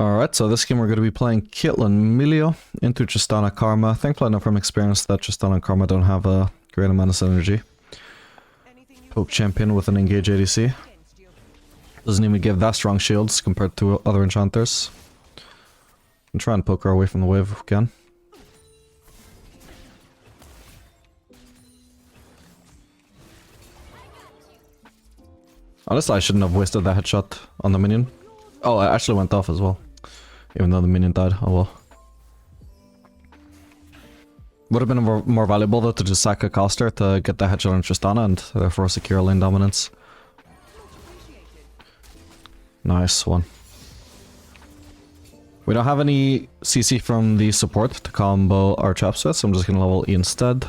Alright, so this game we're going to be playing Caitlyn Milio into Tristana Karma. Thankfully I know from experience that Tristana and Karma don't have a great amount of synergy. Poke champion with an engage ADC. Doesn't even give that strong shields compared to other enchanters. And try and poke her away from the wave if we can. Honestly, I shouldn't have wasted that headshot on the minion. Oh, it actually went off as well. Even though the minion died. Oh well. Would have been more valuable though to just sack a caster to get the headshot on Tristana and therefore secure lane dominance. Nice one. We don't have any CC from the support to combo our traps with, so I'm just gonna level E instead.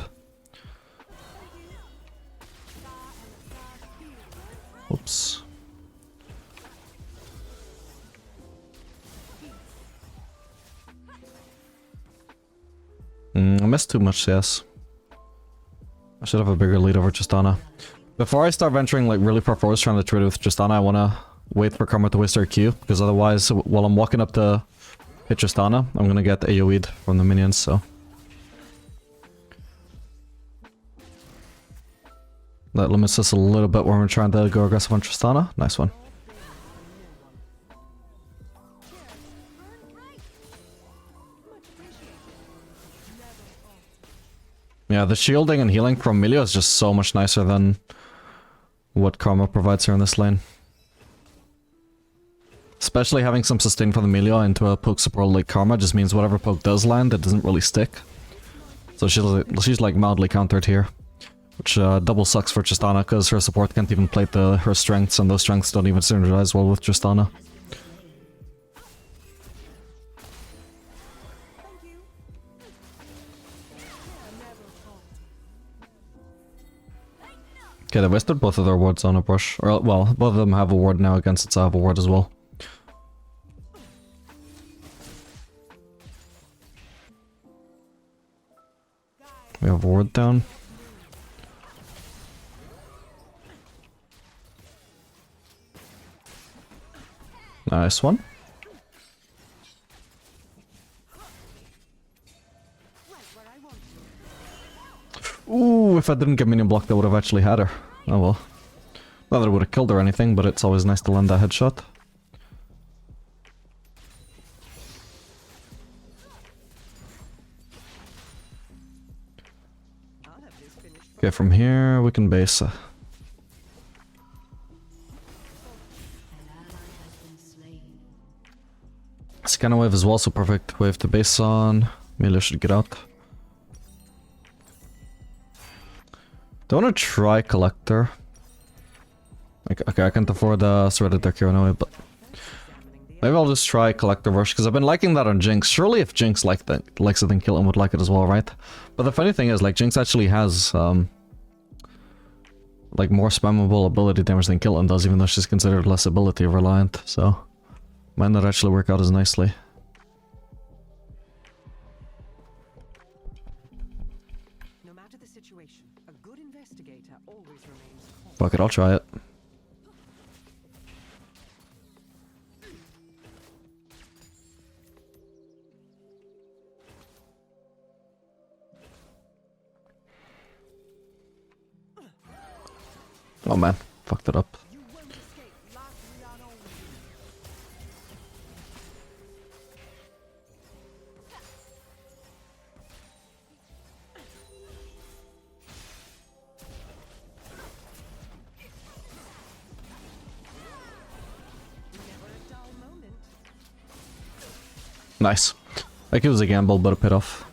Oops. I missed too much CS. I should have a bigger lead over Tristana. Before I start venturing like really far forwards trying to trade with Tristana, I wanna wait for Karma to waste her Q, because otherwise while I'm walking up to hit Tristana, I'm gonna get AoE'd from the minions, so. That limits us a little bit when we're trying to go aggressive on Tristana. Nice one. Yeah, the shielding and healing from Milio is just so much nicer than what Karma provides here in this lane. Especially having some sustain from the Milio into a poke support like Karma just means whatever poke does land, it doesn't really stick. So she's like mildly countered here. Which double sucks for Tristana because her support can't even play her strengths, and those strengths don't even synergize well with Tristana. Okay, they wasted both of their wards on a brush. Or, well, both of them have a ward now against its have a ward as well. We have a ward down. Nice one. Ooh, if I didn't get minion blocked, I would have actually had her. Oh well. Not that it would have killed her or anything, but it's always nice to land that headshot. Okay, from here we can base. Scanner wave is also perfect wave to base on. Milio should get out. Don't want to try Collector. Okay, I can't afford Threaded Deck here anyway, but maybe I'll just try Collector Rush, because I've been liking that on Jinx. Surely if Jinx likes it, then Caitlyn would like it as well, right? But the funny thing is, like, Jinx actually has, like, more spammable ability damage than Caitlyn does, even though she's considered less ability reliant, so might not actually work out as nicely. Fuck it, I'll try it. Oh man, fucked it up. Nice. Like it was a gamble, but it paid off.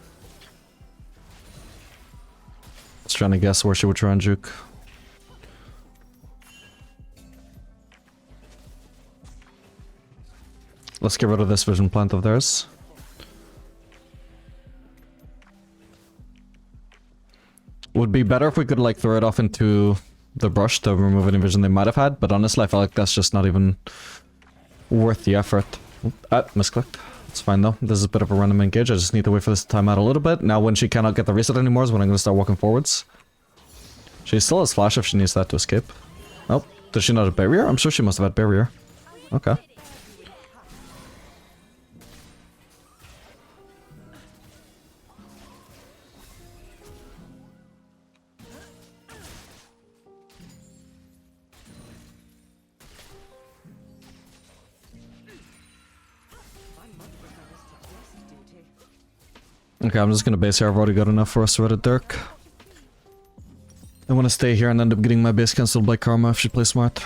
I was trying to guess where she would try and juke. Let's get rid of this vision plant of theirs. Would be better if we could like throw it off into the brush to remove any vision they might have had, but honestly I feel like that's just not even worth the effort. Misclicked. It's fine though. This is a bit of a random engage. I just need to wait for this to time out a little bit. Now when she cannot get the reset anymore is when I'm going to start walking forwards. She still has flash if she needs that to escape. Oh, does she not have barrier? I'm sure she must have had barrier. Okay. Okay, I'm just gonna base here. I've already got enough for us to Reddit Dirk. I want to stay here and end up getting my base cancelled by Karma if she plays smart.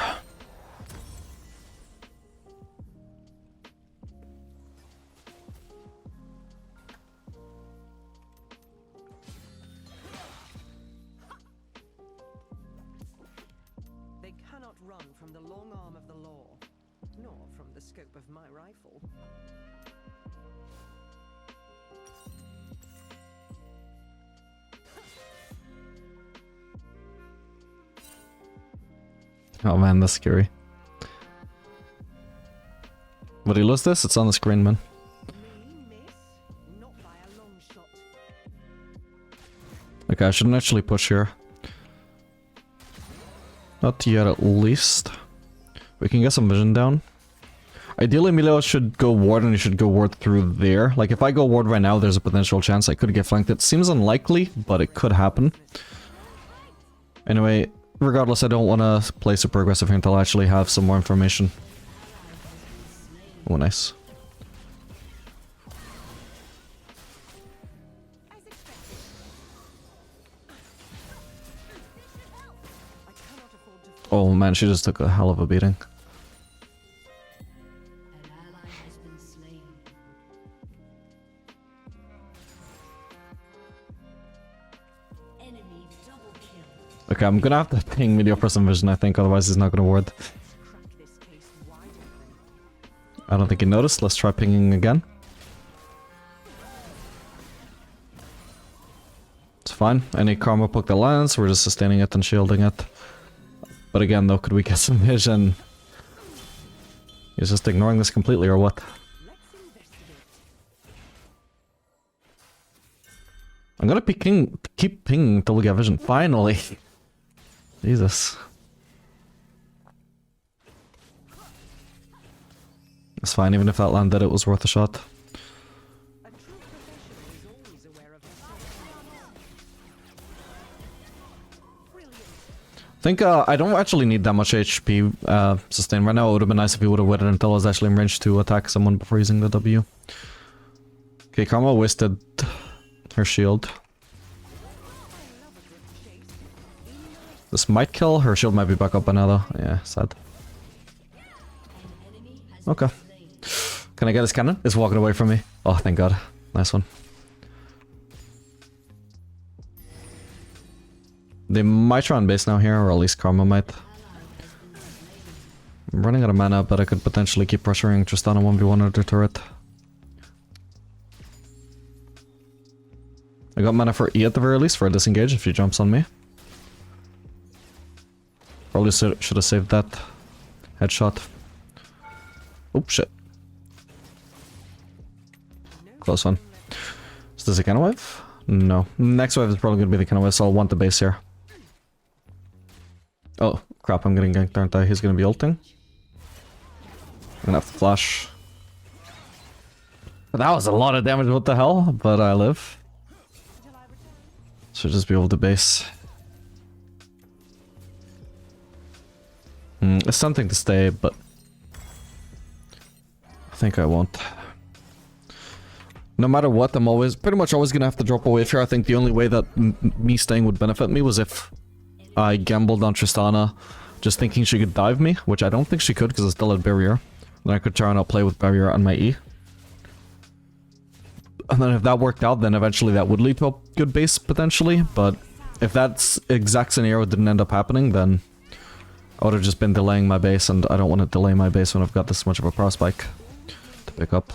They cannot run from the long arm of the law, nor from the scope of my rifle. Oh man, that's scary. Would he lose this? It's on the screen, man. Not by a long shot. Okay, I shouldn't actually push here. Not yet, at least. We can get some vision down. Ideally, Emilio should go ward and he should go ward through there. Like, if I go ward right now, there's a potential chance I could get flanked. It seems unlikely, but it could happen. Anyway, regardless, I don't want to play super aggressive here until I actually have some more information. Oh, nice. Oh man, she just took a hell of a beating. Okay, I'm gonna have to ping Meteor for some vision, I think, otherwise he's not gonna ward. I don't think he noticed. Let's try pinging again. It's fine. Any Karma poke the lance, we're just sustaining it and shielding it. But again, though, could we get some vision? He's just ignoring this completely, or what? I'm gonna keep pinging until we get vision. Finally! Jesus. It's fine, even if that landed, it was worth a shot. I think I don't actually need that much HP sustain right now. It would have been nice if he would have waited until I was actually in range to attack someone before using the W. Okay, Karma wasted her shield. This might kill. Her shield might be back up by now though. Yeah, sad. Okay. Can I get his cannon? It's walking away from me. Oh, thank god. Nice one. They might try on base now here, or at least Karma might. I'm running out of mana, but I could potentially keep pressuring Tristana 1v1 or the turret. I got mana for E at the very least for a disengage if he jumps on me. Probably should have saved that headshot. Oh shit. Close one. Is this a cannon wave? No. Next wave is probably going to be the cannon wave, so I'll want the base here. Oh, crap, I'm getting ganked, aren't I? He's going to be ulting. I'm going to have to flash. That was a lot of damage, what the hell? But I live. Should just be able to base. It's something to stay, but I think I won't. No matter what, I'm pretty much always gonna have to drop a wave here. I think the only way that me staying would benefit me was if I gambled on Tristana, just thinking she could dive me, which I don't think she could because I still had barrier. Then I could try and outplay with barrier on my E. And then if that worked out, then eventually that would lead to a good base, potentially. But if that exact scenario didn't end up happening, then I would have just been delaying my base, and I don't want to delay my base when I've got this much of a power spike to pick up.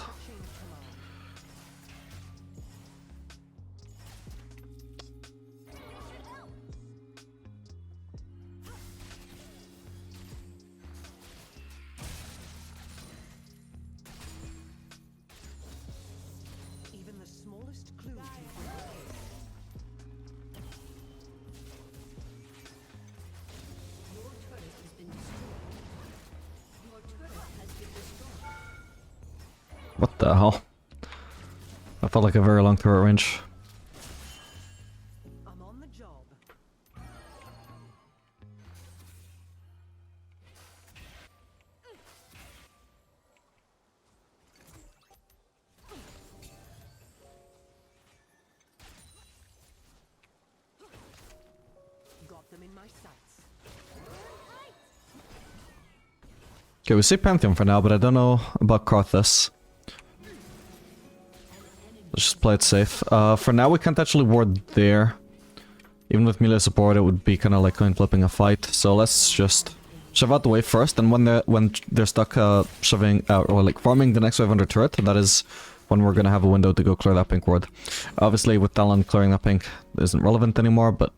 What the hell? That felt like a very long turret range. I'm on the job. my sights. Okay, we see Pantheon for now, but I don't know about Karthus. Let's just play it safe. For now, we can't actually ward there. Even with melee support, it would be kind of like coin flipping a fight. So let's just shove out the wave first, and when they're stuck shoving or like farming the next wave under turret, that is when we're gonna have a window to go clear that pink ward. Obviously, with Talon clearing that pink isn't relevant anymore, but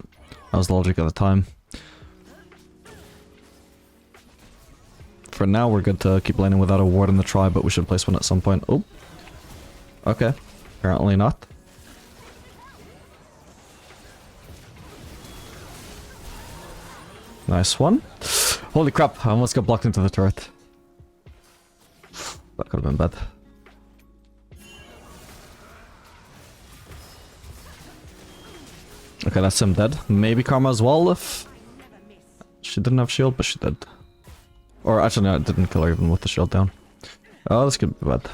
that was the logic at the time. For now, we're good to keep laning without a ward in the try, but we should place one at some point. Oh, okay. Apparently not. Nice one. Holy crap, I almost got blocked into the turret. That could have been bad. Okay, that's him dead. Maybe Karma as well if... She didn't have shield, but she did. Or actually, no, it didn't kill her even with the shield down. Oh, this could be bad.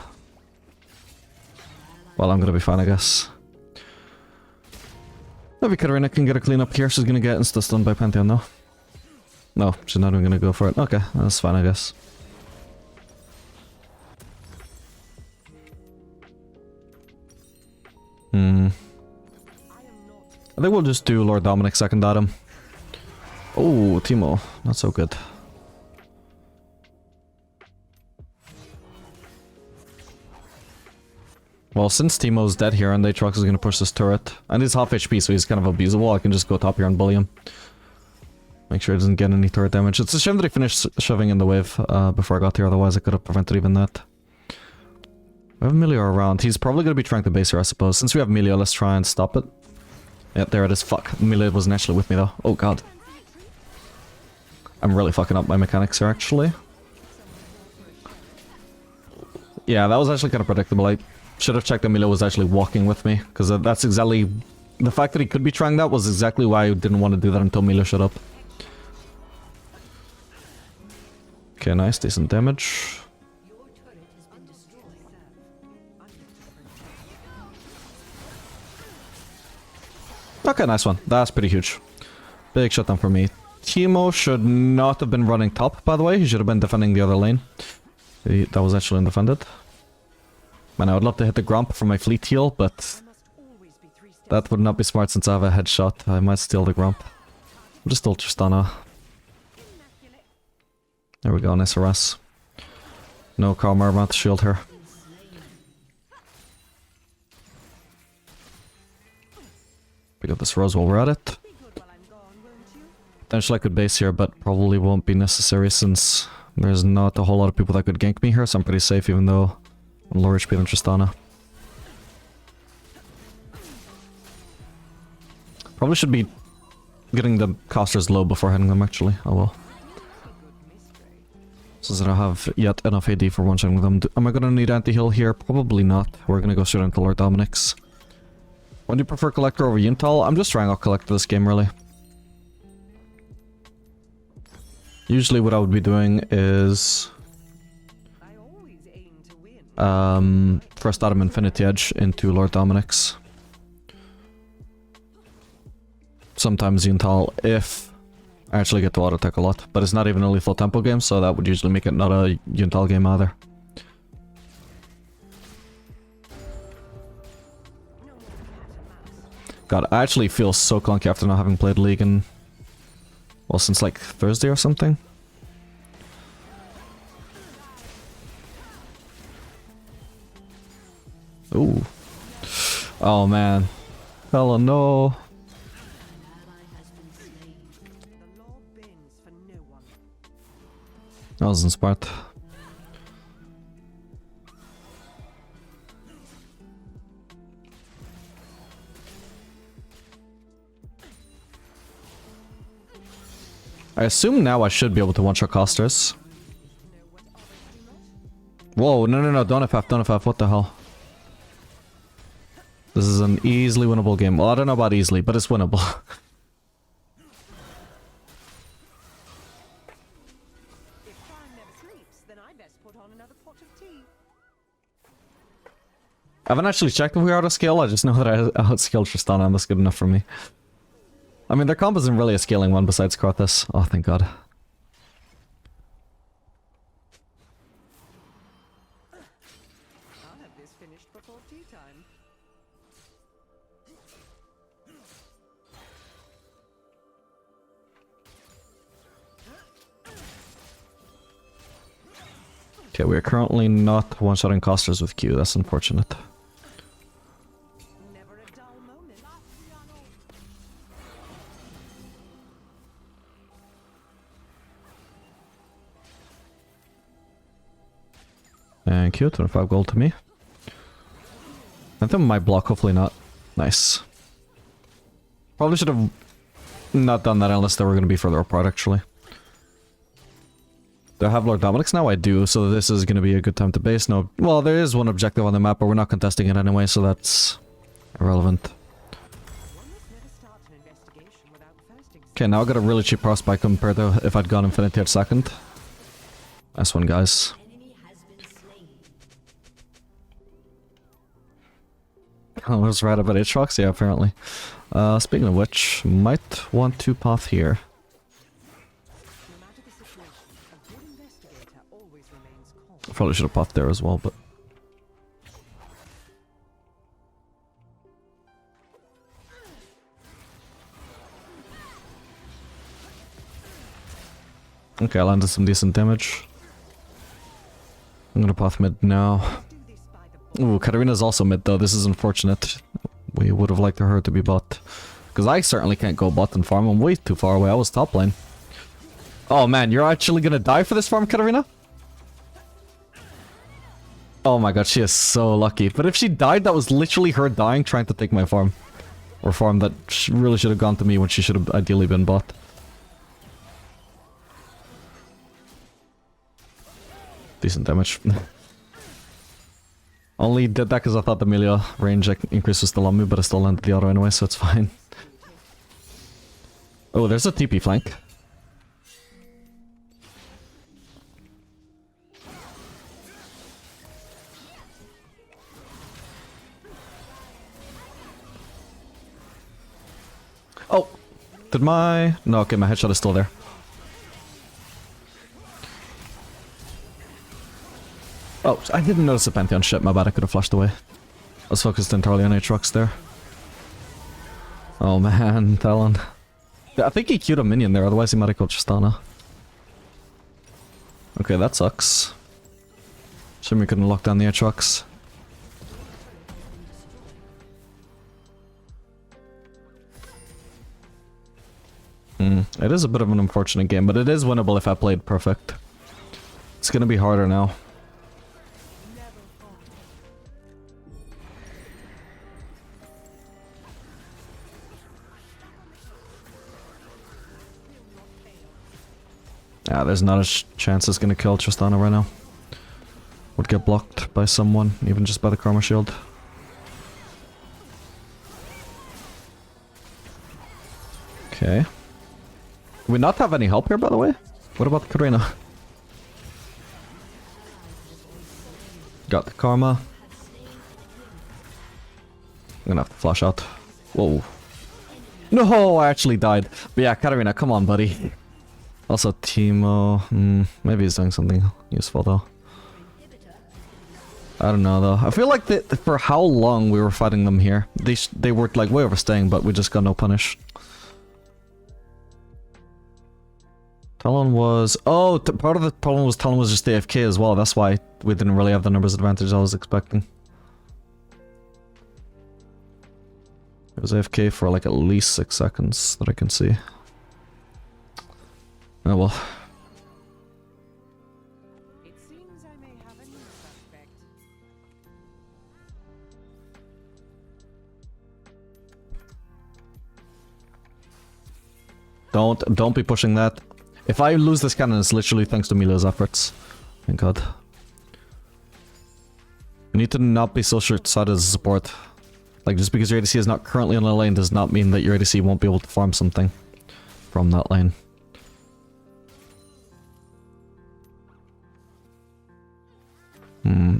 Well, I'm gonna be fine, I guess. Maybe Katarina can get a clean up here. She's gonna get insta-stunned by Pantheon, though. No, she's not even gonna go for it. Okay, that's fine, I guess. I think we'll just do Lord Dominic second at him. Oh, Teemo. Not so good. Well, since Teemo's dead here and Aatrox is gonna push this turret, and he's half HP, so he's kind of abusable, I can just go top here and bully him. Make sure he doesn't get any turret damage. It's a shame that he finished shoving in the wave before I got here, otherwise I could have prevented even that. We have Emilio around. He's probably gonna be trying to base here, I suppose. Since we have Emilio, let's try and stop it. Yeah, there it is. Fuck. Emilio wasn't actually with me though. Oh god. I'm really fucking up my mechanics here, actually. Yeah, that was actually kind of predictable. I should have checked Emilio was actually walking with me, because that's exactly... The fact that he could be trying that was exactly why I didn't want to do that until Emilio showed up. Okay, nice. Decent damage. Okay, nice one. That's pretty huge. Big shutdown for me. Teemo should not have been running top, by the way. He should have been defending the other lane. That was actually undefended. Man, I would love to hit the Grump for my fleet heal, but that would not be smart since I have a headshot. I might steal the Grump. I'll just ult Tristana. There we go, nice harass. No Karma about the shield here. Pick up this Rose while we're at it. Potentially I could base here, but probably won't be necessary since there's not a whole lot of people that could gank me here, so I'm pretty safe even though I'm lower HP than Tristana. Probably should be getting the casters low before hitting them actually. Oh well. Since I don't have yet enough AD for one-shotting them. Am I gonna need anti-heal here? Probably not. We're gonna go straight into Lord Dominic's. When do you prefer Collector over Yuntal? I'm just trying out Collector this game, really. Usually what I would be doing is... first Adam Infinity Edge into Lord Dominic's. Sometimes Yuntal if I actually get to auto-attack a lot. But it's not even a lethal tempo game, so that would usually make it not a Yuntal game either. God, I actually feel so clunky after not having played League in... Well, since like Thursday or something. Ooh. Oh man. Hell no. That wasn't smart. I assume now I should be able to one-shot casters. Whoa, no, don't FF, what the hell? This is an easily winnable game. Well, I don't know about easily, but it's winnable. I haven't actually checked if we are out of scale, I just know that I outscaled Tristana and that's good enough for me. I mean, their comp isn't really a scaling one besides Crothis. Oh, thank god. I'll have this finished before tea time. Okay, we are currently not one-shotting costers with Q. That's unfortunate. Never a dull moment. Thank you. 25 gold to me. I think my block, hopefully not. Nice. Probably should have not done that unless they were going to be further apart, actually. Do I have Lord Dominic's now? I do, so this is going to be a good time to base. No, well, there is one objective on the map, but we're not contesting it anyway, so that's irrelevant. Okay, now I got a really cheap prospect compared to if I'd gone Infinity at second. Nice one, guys. I was right about Aatrox? Yeah, apparently. Speaking of which, might want to path here. Probably should have pathed there as well, but... Okay, I landed some decent damage. I'm gonna path mid now. Ooh, Katarina's also mid though, this is unfortunate. We would have liked her to be bot. Because I certainly can't go bot and farm, I'm way too far away, I was top lane. Oh man, you're actually gonna die for this farm, Katarina? Oh my god, she is so lucky. But if she died, that was literally her dying trying to take my farm. Or farm that really should have gone to me when she should have ideally been bought. Decent damage. Only did that because I thought the melee range increase was still on me, but I still landed the auto anyway, so it's fine. Oh, there's a TP flank. Oh! Did my... No, okay, my headshot is still there. Oh, I didn't notice the Pantheon. Shit, my bad, I could have flashed away. I was focused entirely on Aatrox there. Oh man, Talon. Yeah, I think he queued a minion there, otherwise he might have killed Tristana. Okay, that sucks. Shame we couldn't lock down the Aatrox. It is a bit of an unfortunate game, but it is winnable if I played perfect. It's gonna be harder now. Yeah, there's not a chance it's gonna kill Tristana right now. Would get blocked by someone, even just by the Karma Shield. Okay. Do we not have any help here, by the way? What about Karina? Got the Karma. I'm gonna have to flash out. Whoa. No, I actually died. But yeah, Katarina, come on, buddy. Also, Teemo... maybe he's doing something useful, though. I don't know, though. I feel like for how long we were fighting them here, they were, like, way overstaying, but we just got no punish. Talon was... Oh, part of the problem was Talon was just AFK as well. That's why we didn't really have the numbers advantage I was expecting. It was AFK for like at least 6 seconds that I can see. Oh well. It seems I may have a new suspect. Don't be pushing that. If I lose this cannon, it's literally thanks to Mila's efforts. Thank god. You need to not be so short-sighted as a support. Like, just because your ADC is not currently on a lane does not mean that your ADC won't be able to farm something from that lane.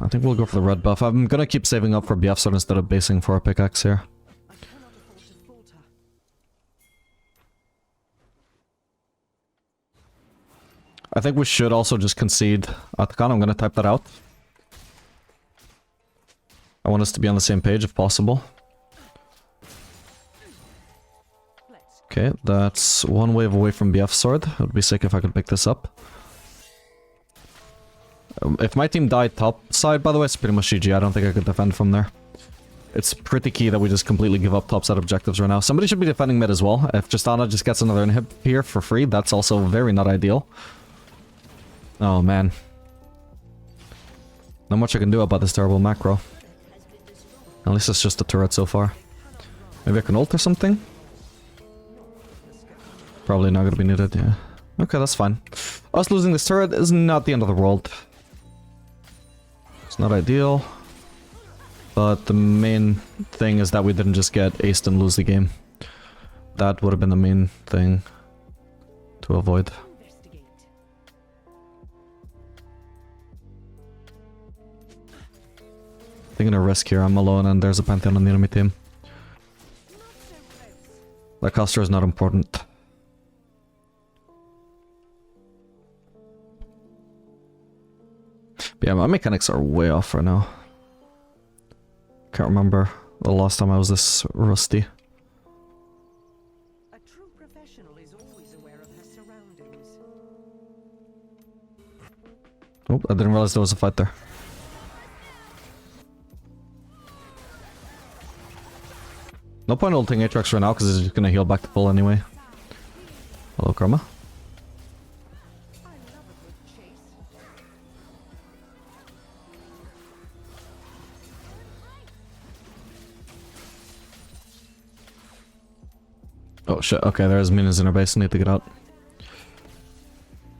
I think we'll go for the red buff. I'm gonna keep saving up for BF sword instead of basing for a pickaxe here. I think we should also just concede Atakan. I'm gonna type that out. I want us to be on the same page if possible. Okay, that's one wave away from BF sword. It would be sick if I could pick this up. If my team died top side, by the way, it's pretty much GG. I don't think I could defend from there. It's pretty key that we just completely give up top side objectives right now. Somebody should be defending mid as well. If Justana just gets another inhib here for free, that's also very not ideal. Oh man. Not much I can do about this terrible macro. At least it's just a turret so far. Maybe I can ult or something? Probably not gonna be needed, yeah. Okay, that's fine. Us losing this turret is not the end of the world. It's not ideal. But the main thing is that we didn't just get aced and lose the game. That would have been the main thing to avoid. Taking a risk here. I'm alone and there's a Pantheon on the enemy team. That caster is not important. But yeah, my mechanics are way off right now. Can't remember the last time I was this rusty. A true professional is always aware of her surroundings. Oh, I didn't realize there was a fight there. No point ulting Aatrox right now because it's just gonna heal back to full anyway. Hello, Karma. Oh shit, okay, there's minions in our base, I need to get out.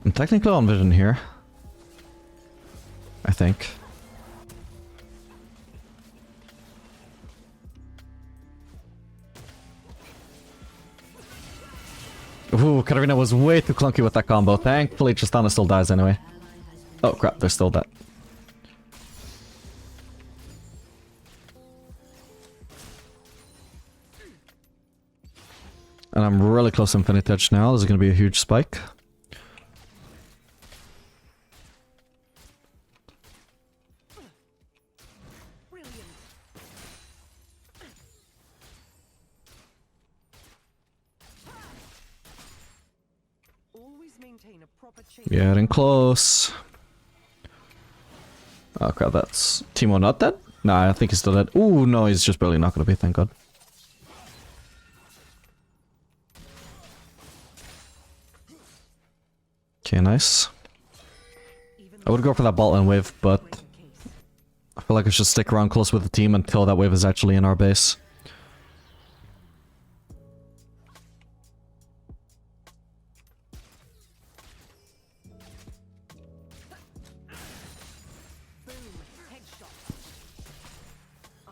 I'm technically on vision here. I think. Ooh, Katarina was way too clunky with that combo. Thankfully, Tristana still dies anyway. Oh crap, they're still dead. And I'm really close to Infinity Edge now. This is going to be a huge spike. Yeah, getting close. Oh crap, that's Timo not dead? Nah, I think he's still dead. Ooh, no, he's just barely not going to be, thank god. Okay, nice. I would go for that bot lane wave, but I feel like I should stick around close with the team until that wave is actually in our base.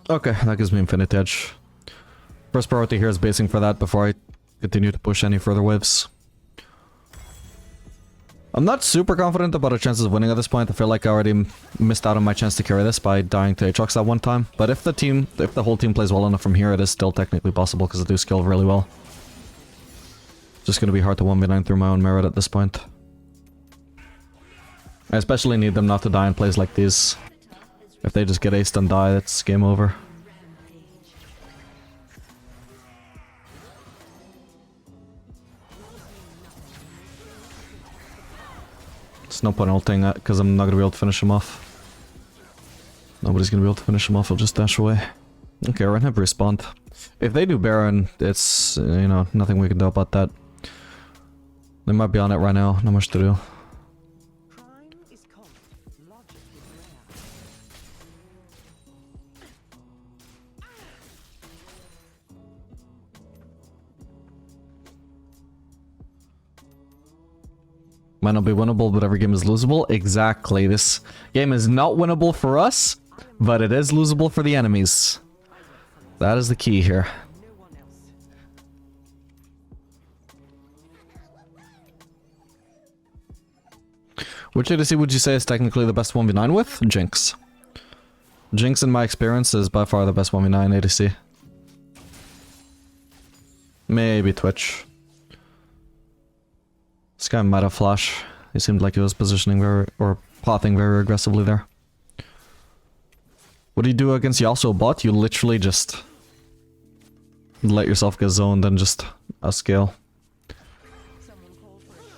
Okay, that gives me Infinite Edge. First priority here is basing for that before I continue to push any further waves. I'm not super confident about our chances of winning at this point. I feel like I already missed out on my chance to carry this by dying to Aatrox that one time. But if the whole team plays well enough from here, it is still technically possible because I do scale really well. Just gonna be hard to 1v9 through my own merit at this point. I especially need them not to die in plays like these. If they just get aced and die, it's game over. There's no point ulting that because I'm not going to be able to finish him off. Nobody's going to be able to finish him off, he'll just dash away. Okay, we're gonna have respawn. If they do Baron, it's, you know, nothing we can do about that. They might be on it right now, not much to do. Might not be winnable, but every game is losable. Exactly. This game is not winnable for us, but it is losable for the enemies. That is the key here. Which ADC would you say is technically the best 1v9 with? Jinx. Jinx, in my experience, is by far the best 1v9 ADC. Maybe Twitch. This guy might have flash. He seemed like he was positioning very, or pathing very aggressively there. What do you do against Yasuo bot? You literally just let yourself get zoned and just scale.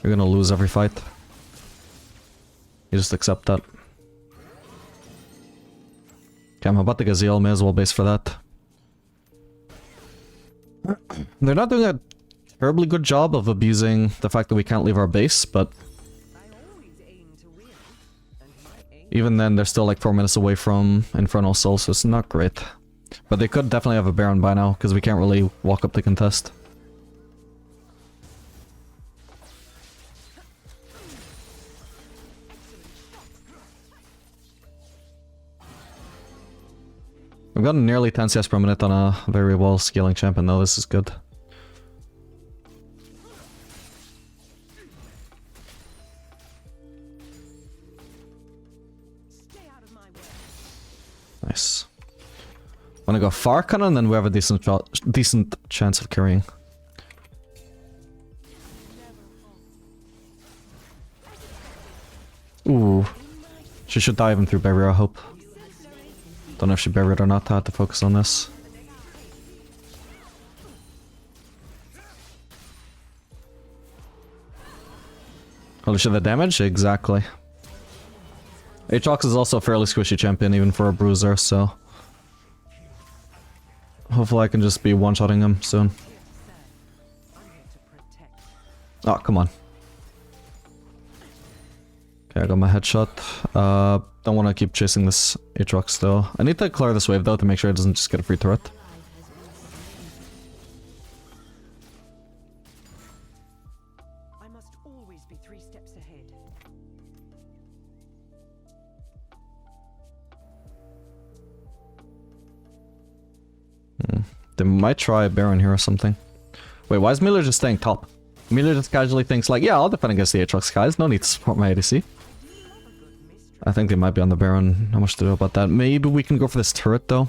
You're gonna lose every fight. You just accept that. Okay, I'm about to get ZL, may as well base for that. They're not doing a terribly good job of abusing the fact that we can't leave our base, but even then they're still like 4 minutes away from Infernal Soul, so it's not great. But they could definitely have a Baron by now, because we can't really walk up to contest. We've gotten nearly 10 CS per minute on a very well scaling champion though, this is good. Nice. Wanna go Farkan and then we have a decent chance of carrying. Ooh. She should die even through barrier, I hope. Don't know if she buried or not, I had to focus on this. Holy shit, the damage? Exactly. Aatrox is also a fairly squishy champion, even for a bruiser, so... hopefully I can just be one-shotting him soon. Oh, come on. Okay, I got my headshot. Don't want to keep chasing this Aatrox though. I need to clear this wave though to make sure it doesn't just get a free turret. I must always be 3 steps ahead. They might try a Baron here or something. Wait, why is Miller just staying top? Miller just casually thinks like, yeah, I'll defend against the Aatrox guys, no need to support my ADC. I think they might be on the Baron, not much to do about that. Maybe we can go for this turret though.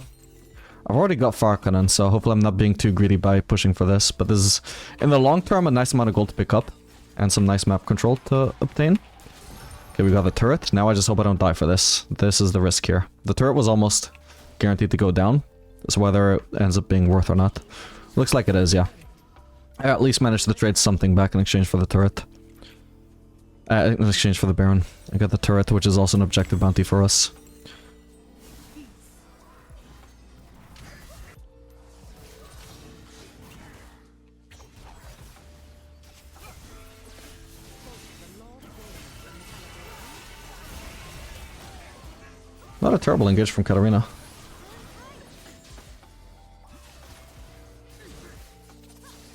I've already got Farkanen, so hopefully I'm not being too greedy by pushing for this. But this is, in the long term, a nice amount of gold to pick up. And some nice map control to obtain. Okay, we got the turret. Now I just hope I don't die for this. This is the risk here. The turret was almost guaranteed to go down. So whether it ends up being worth or not. Looks like it is, yeah. I at least managed to trade something back in exchange for the turret. In exchange for the Baron. I got the turret, which is also an objective bounty for us. Not a terrible engage from Katarina.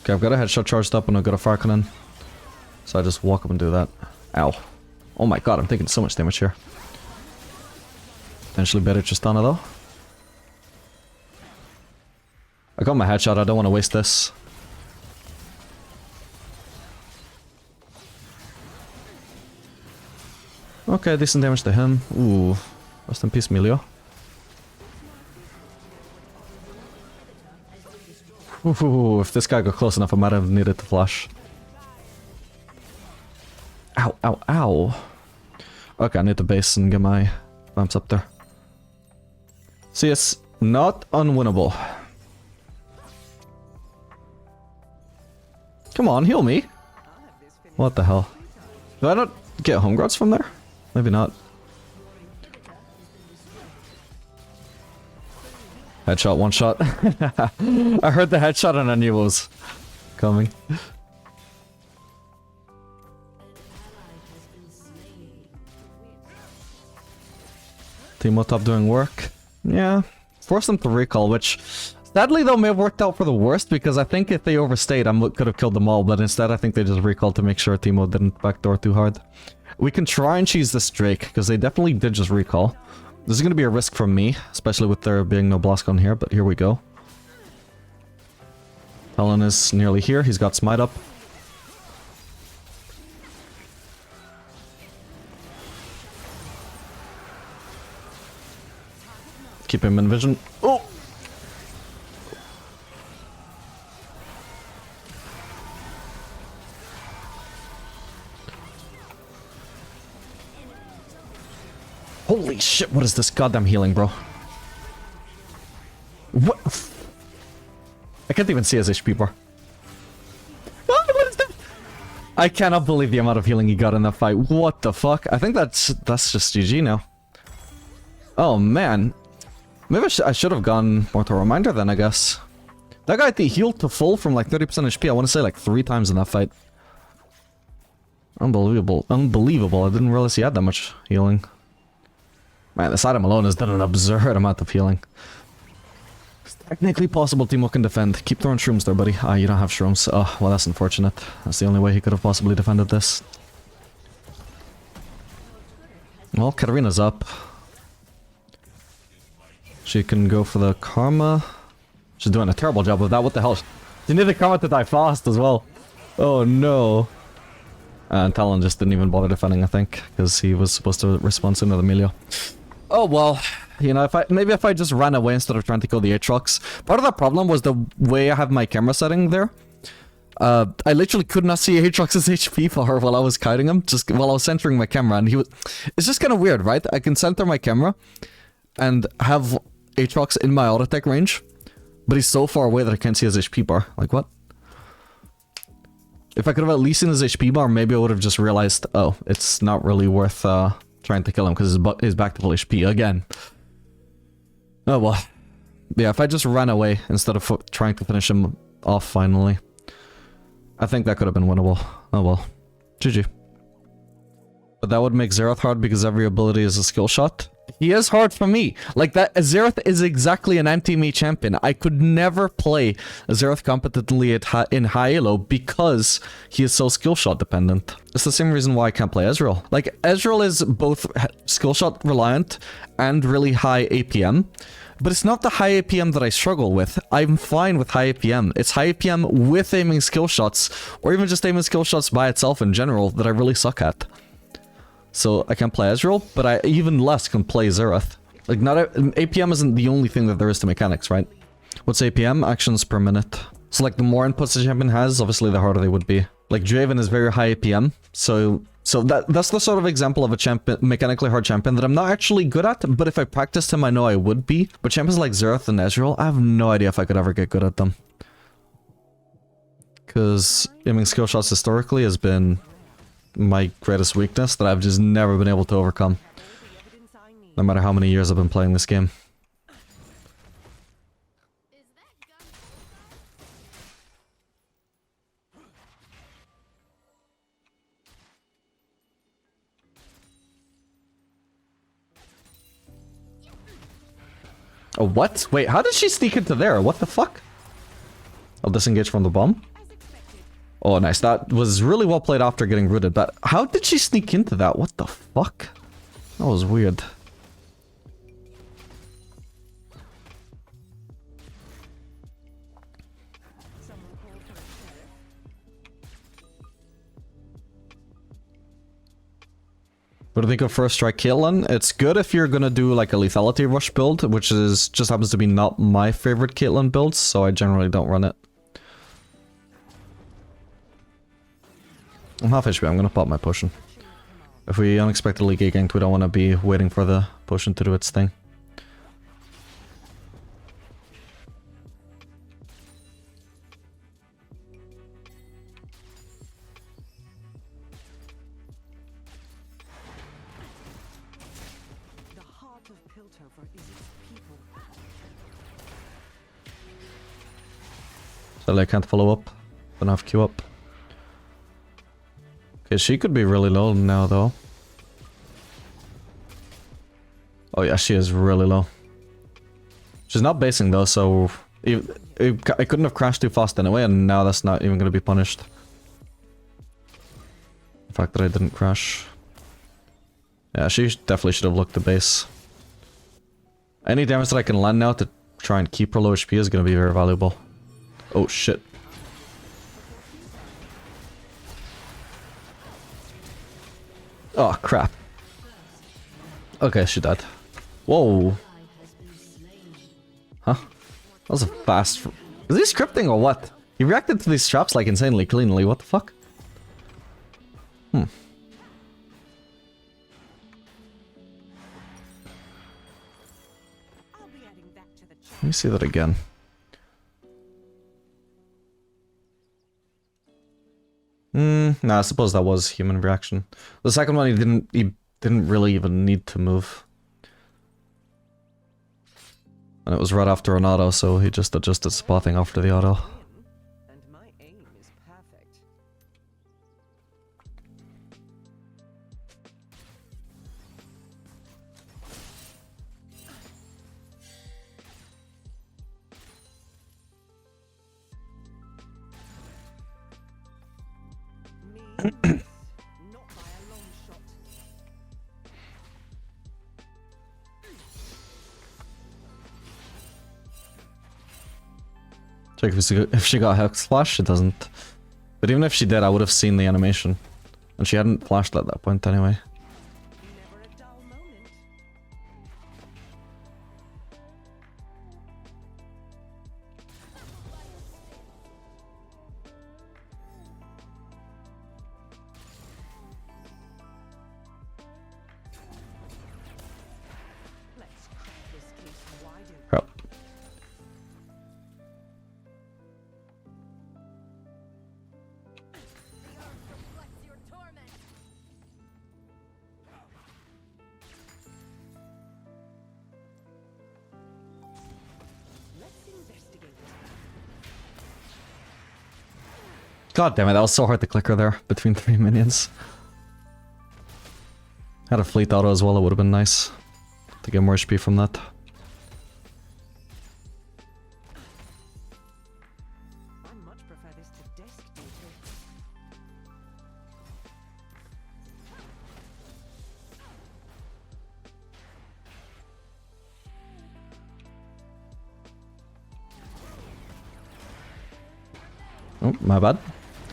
Okay, I've got a headshot charged up and I've got a Farkanen. So I just walk up and do that. Ow. Oh my god, I'm taking so much damage here. Potentially better Tristana though. I got my headshot, I don't want to waste this. Okay, decent damage to him. Ooh. Rest in peace, Melio. Ooh, if this guy got close enough, I might have needed to flash. Ow, ow, ow. Okay, I need to base and get my vamps up there. CS, not unwinnable. Come on, heal me. What the hell? Did I not get home grots from there? Maybe not. Headshot, one shot. I heard the headshot and I knew it was coming. Teemo top doing work. Yeah. Force them to recall, which sadly though may have worked out for the worst because I think if they overstayed I could have killed them all, but instead I think they just recalled to make sure Teemo didn't backdoor too hard. We can try and cheese this Drake because they definitely did just recall. This is going to be a risk from me, especially with there being no Blastgun here, but here we go. Talon is nearly here, he's got Smite up. Keep him in vision. Oh! Holy shit, what is this goddamn healing, bro? What? I can't even see his HP bar. What is that? I cannot believe the amount of healing he got in that fight. What the fuck? I think that's just GG now. Oh man. Maybe I should have gone more to a reminder then, I guess. That guy healed to full from like 30% HP, I want to say like 3 times in that fight. Unbelievable. Unbelievable. I didn't realize he had that much healing. Man, this item alone has done an absurd amount of healing. It's technically possible Teemo can defend. Keep throwing shrooms there, buddy. Ah, you don't have shrooms. Oh, well, that's unfortunate. That's the only way he could have possibly defended this. Well, Katarina's up. She can go for the Karma. She's doing a terrible job of that. What the hell? She needed Karma to die fast as well. Oh, no. And Talon just didn't even bother defending, I think, because he was supposed to respond sooner than Emilio. Oh, well, you know, maybe if I just ran away instead of trying to kill the Aatrox. Part of that problem was the way I have my camera setting there. I literally could not see Aatrox's HP bar while I was kiting him, just while I was centering my camera, and he was... It's just kind of weird, right? I can center my camera and have Aatrox in my auto-attack range, but he's so far away that I can't see his HP bar. Like, what? If I could have at least seen his HP bar, maybe I would have just realized, oh, it's not really worth trying to kill him because he's back to full HP again. Oh well. Yeah, if I just ran away instead of trying to finish him off finally, I think that could have been winnable. Oh well. GG. But that would make Xerath hard because every ability is a skill shot. He is hard for me. Like that, Xerath is exactly an anti-me champion. I could never play Xerath competently in high elo because he is so skill shot dependent. It's the same reason why I can't play Ezreal. Like, Ezreal is both skill shot reliant and really high APM. But it's not the high APM that I struggle with. I'm fine with high APM. It's high APM with aiming skill shots, or even just aiming skill shots by itself in general, that I really suck at. So I can't play Ezreal, but I even less can play Xerath. Like, APM isn't the only thing that there is to mechanics, right? What's APM? Actions per minute. So like the more inputs the champion has, obviously the harder they would be. Like Draven is very high APM, so that's the sort of example of a champion, mechanically hard champion that I'm not actually good at, but if I practiced him I know I would be. But champions like Xerath and Ezreal, I have no idea if I could ever get good at them. Because aiming skill shots historically has been my greatest weakness that I've just never been able to overcome. No matter how many years I've been playing this game. Oh, what? Wait, how did she sneak into there? What the fuck? I'll disengage from the bomb. Oh, nice. That was really well played after getting rooted, but how did she sneak into that? What the fuck? That was weird. What do you think of first strike Caitlyn? It's good if you're gonna do like a lethality rush build, which is just happens to be not my favorite Caitlyn build, so I generally don't run it. I'm half HP, I'm gonna pop my potion. If we unexpectedly get ganked, we don't want to be waiting for the potion to do its thing. The heart of Piltover is its people. So I can't follow up. Don't have Q up. Okay, she could be really low now, though. Oh yeah, she is really low. She's not basing, though, so... I couldn't have crashed too fast anyway, and now that's not even going to be punished. The fact that I didn't crash. Yeah, she definitely should have looked to base. Any damage that I can land now to try and keep her low HP is going to be very valuable. Oh, shit. Oh, crap. Okay, she died. Whoa. Huh? That was a fast... Is he scripting or what? He reacted to these traps like insanely cleanly. What the fuck? Adding that to the Let me see that again. Nah, I suppose that was human reaction. The second one, he didn't really even need to move. And it was right after an auto, so he just adjusted spotting after the auto. and my aim is perfect. Me, not by a long shot. Check if she got Hex Flash, she doesn't. But even if she did, I would have seen the animation. And she hadn't flashed at that point anyway. Never a dull moment. Let's crack this case wide open. Crap. Let's investigate. God damn it, that was so hard to click her there between 3 minions. Had a fleet auto as well, it would have been nice to get more HP from that. I much prefer this to desk duty. Oh, my bad.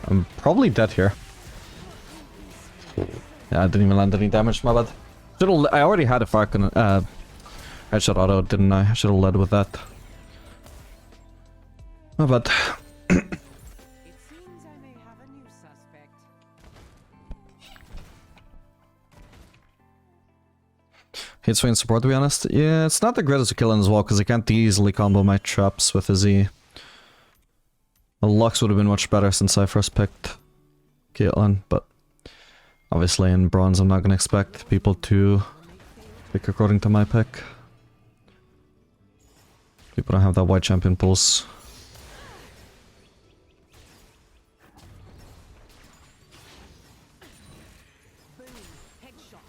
I'm probably dead here. Yeah, I didn't even land any damage, my bad. I already had a Falcon, headshot auto, didn't I? I should have led with that. My bad. It seems I may have a new suspect. Hit swing support, to be honest. Yeah, it's not the greatest to kill in as well, because I can't easily combo my traps with his E. The Lux would have been much better since I first picked Caitlyn, but obviously in bronze I'm not going to expect people to pick according to my pick. People don't have that white champion pulse. Boom. Headshot.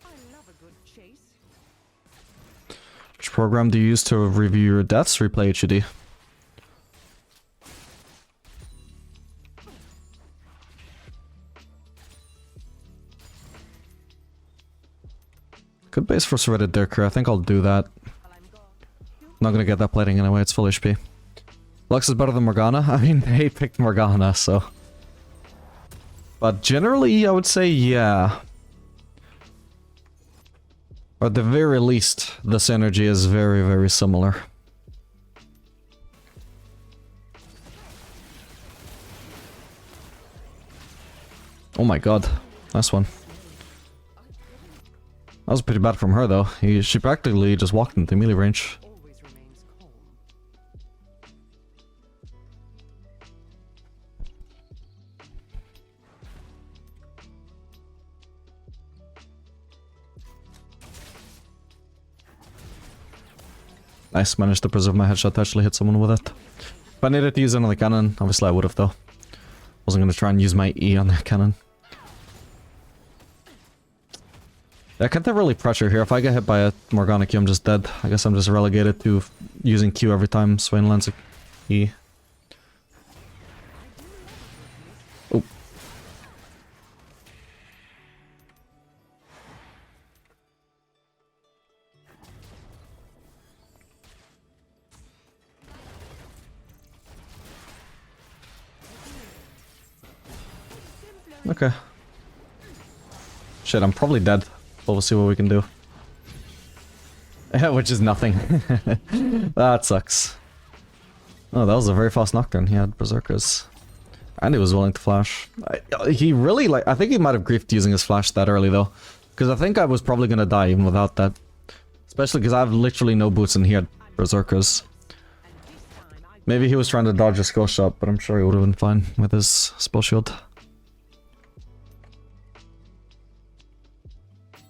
I love a good chase. Which program do you use to review your deaths? Replay HUD. Good base for Serrated Dirker, I think I'll do that. While I'm gone. Not gonna get that plating anyway, it's full HP. Lux is better than Morgana? I mean, they picked Morgana, so... But generally, I would say yeah. Or at the very least, the synergy is very, very similar. Oh my god. Nice one. That was pretty bad from her though. She practically just walked into melee range. Always remains calm. Nice, managed to preserve my headshot to actually hit someone with it. If I needed to use it on the cannon, obviously I would have though. Wasn't gonna try and use my E on the cannon. I can't have really pressure here. If I get hit by a Morgana Q, I'm just dead. I guess I'm just relegated to using Q every time Swain lands a E. Oh. Okay. Shit, I'm probably dead. But we'll see what we can do. Which is nothing. That sucks. Oh, that was a very fast Nocturne. He had Berserkers. And he was willing to flash. He really, like, I think he might have griefed using his flash that early, though. Because I think I was probably gonna die even without that. Especially because I have literally no boots and he had berserkers. Maybe he was trying to dodge a skill shot, but I'm sure he would have been fine with his spell shield.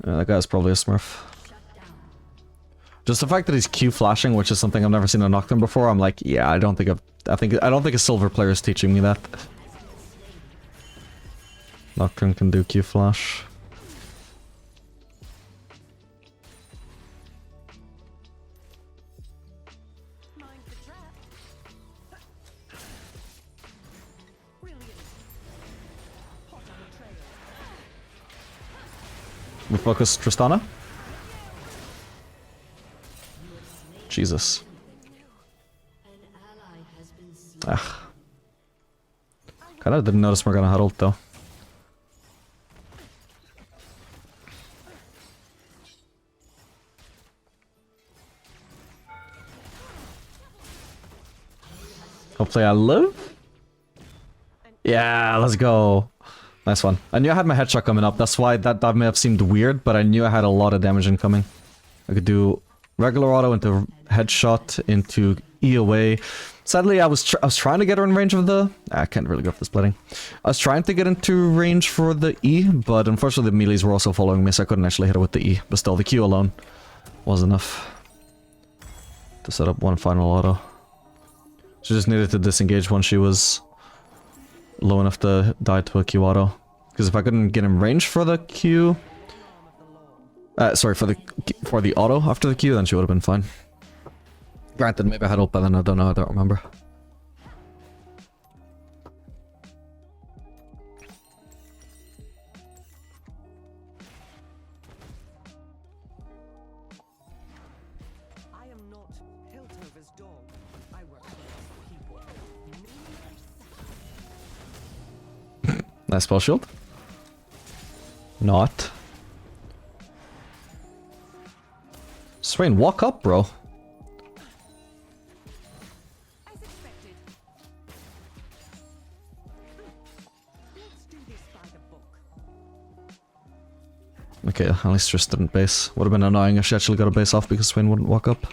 Yeah, that guy's probably a smurf. Just the fact that he's Q flashing, which is something I've never seen in Nocturne before, I'm like, yeah, I don't think a silver player is teaching me that. Nocturne can do Q flash. We focus Tristana. Jesus. Ah. Kinda didn't notice Morgana had ult though. Hopefully I live? Yeah, let's go. Nice one. I knew I had my headshot coming up, that's why that may have seemed weird, but I knew I had a lot of damage incoming. I could do regular auto into headshot into E away. Sadly, I was trying to get her in range of the... I can't really go for the splitting. I was trying to get into range for the E, but unfortunately the melees were also following me, so I couldn't actually hit her with the E. But still, the Q alone was enough to set up one final auto. She just needed to disengage when she was low enough to die to a Q auto. Because if I couldn't get in range for the Q... sorry, for the auto after the Q, then she would have been fine. Granted, maybe I had ult by then, I don't know, I don't remember. I am not Piltover's dog. I work for people. Nice spell shield. Not. Swain, walk up, bro. As expected. Let's do this by the book. Okay, at least Triss didn't base. Would have been annoying if she actually got a base off because Swain wouldn't walk up.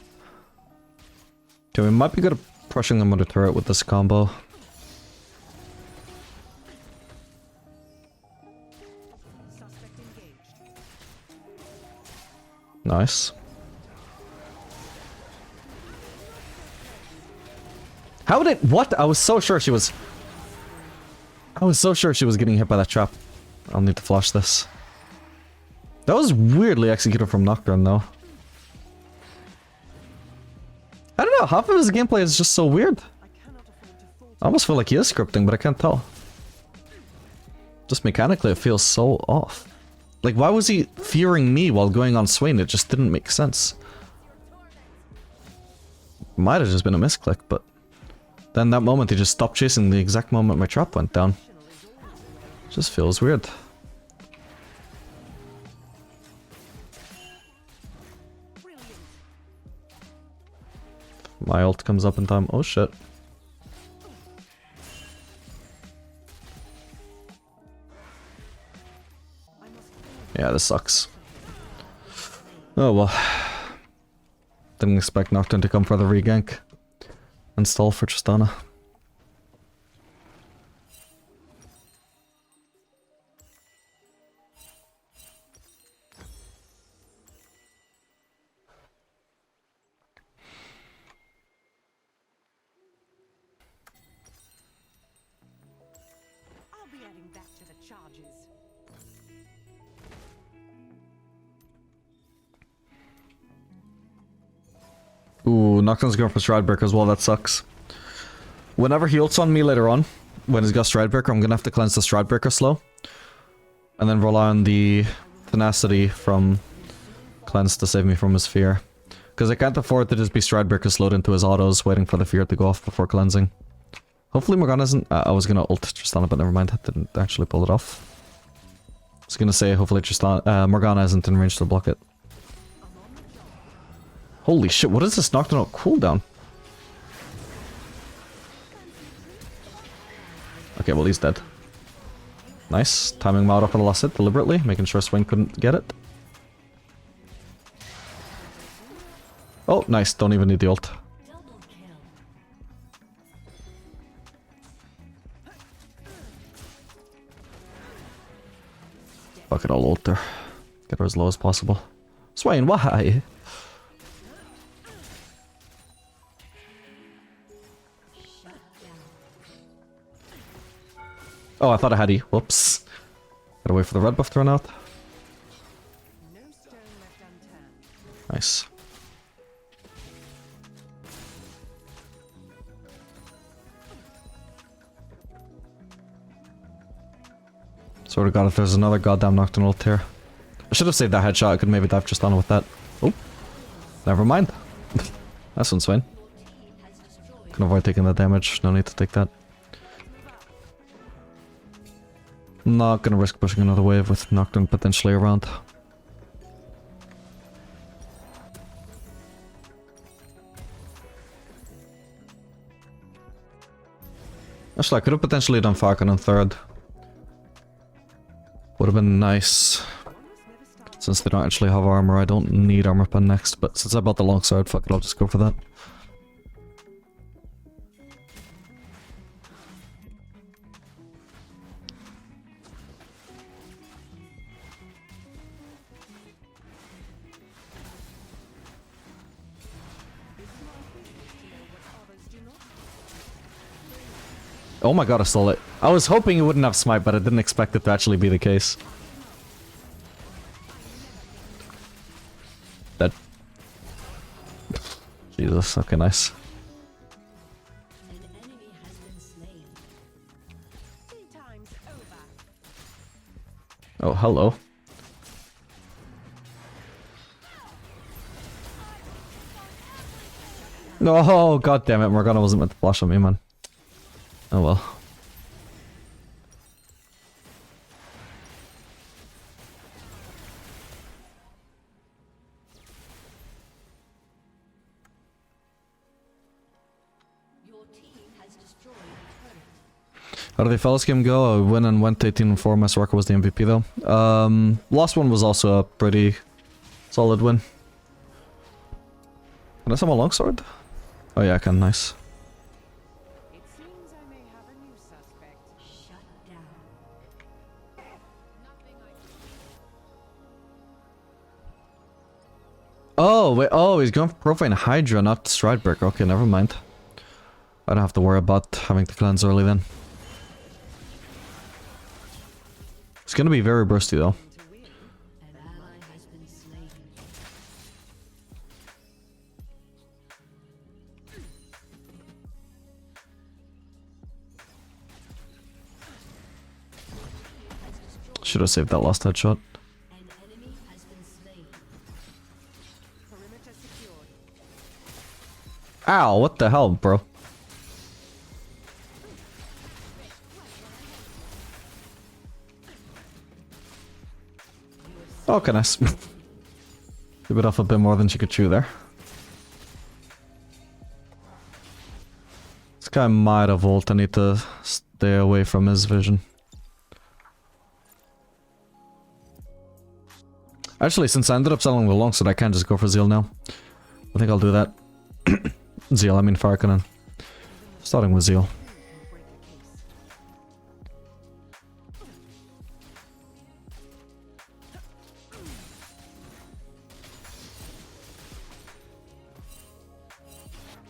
Okay, we might be good at crushing them with a turret with this combo. Suspect engaged. Nice. How did it? What? I was so sure she was... I was so sure she was getting hit by that trap. I'll need to flash this. That was weirdly executed from Nocturne, though. I don't know, half of his gameplay is just so weird. I almost feel like he is scripting, but I can't tell. Just mechanically, it feels so off. Like, why was he fearing me while going on Swain? It just didn't make sense. Might have just been a misclick, but... Then that moment, he just stopped chasing the exact moment my trap went down. Just feels weird. My ult comes up in time. Oh shit. Yeah, this sucks. Oh well. Didn't expect Nocturne to come for the regank. And stall for Tristana. I'll be adding that to the charges. Ooh, Nocturne's going for Stridebreaker as well, that sucks. Whenever he ults on me later on, when he's got Stridebreaker, I'm gonna have to cleanse the Stridebreaker slow. And then rely on the tenacity from cleanse to save me from his fear. Because I can't afford to just be Stridebreaker slowed into his autos, waiting for the fear to go off before cleansing. Hopefully Morgana isn't... I was gonna ult Tristana, but never mind, I didn't actually pull it off. I was gonna say, hopefully Tristana, Morgana isn't in range to block it. Holy shit, what is this Nocturne cooldown? Okay, well he's dead. Nice. Timing him out off on the last hit deliberately, making sure Swain couldn't get it. Oh, nice. Don't even need the ult. Fuck it, I'll ult there. Get her as low as possible. Swain, why? Oh, I thought I had E. Whoops. Gotta wait for the red buff to run out. No stone left unturned. Nice. Sort of got if there's another goddamn Nocturne ult here. I should have saved that headshot. I could maybe dive just on it with that. Oh. Never mind. That's one swing. Can avoid taking that damage. No need to take that. Not gonna risk pushing another wave with Nocturne potentially around. Actually, I could have potentially done Falcon on third. Would have been nice. Since they don't actually have armor, I don't need armor pen next, but since I bought the longsword, fuck it, I'll just go for that. Oh my god, I stole it. I was hoping it wouldn't have smite, but I didn't expect it to actually be the case. Dead. Jesus, okay, nice. Oh, hello. No, god damn it, Morgana wasn't meant to flash on me, man. Oh well. How did the fellas game go? I win and went 18-4. My Soraka was the MVP though. Last one was also a pretty solid win. Can I summon a longsword? Oh yeah, I can. Nice. It seems I may have a new suspect. Shut down. Oh wait. Oh, he's going for Profane Hydra, not Stridebreaker. Okay, never mind. I don't have to worry about having to cleanse early then. It's gonna be very bursty though. An ally has been slain. Should have saved that last headshot. An enemy has been slain. Perimeter secured. Ow, what the hell, bro? Okay, nice. She bit off a bit more than she could chew there. This guy might have ult. I need to stay away from his vision. Actually, since I ended up selling the longsword, I can just go for Zeal now. I think I'll do that. Zeal, I mean Farkanen. Starting with Zeal.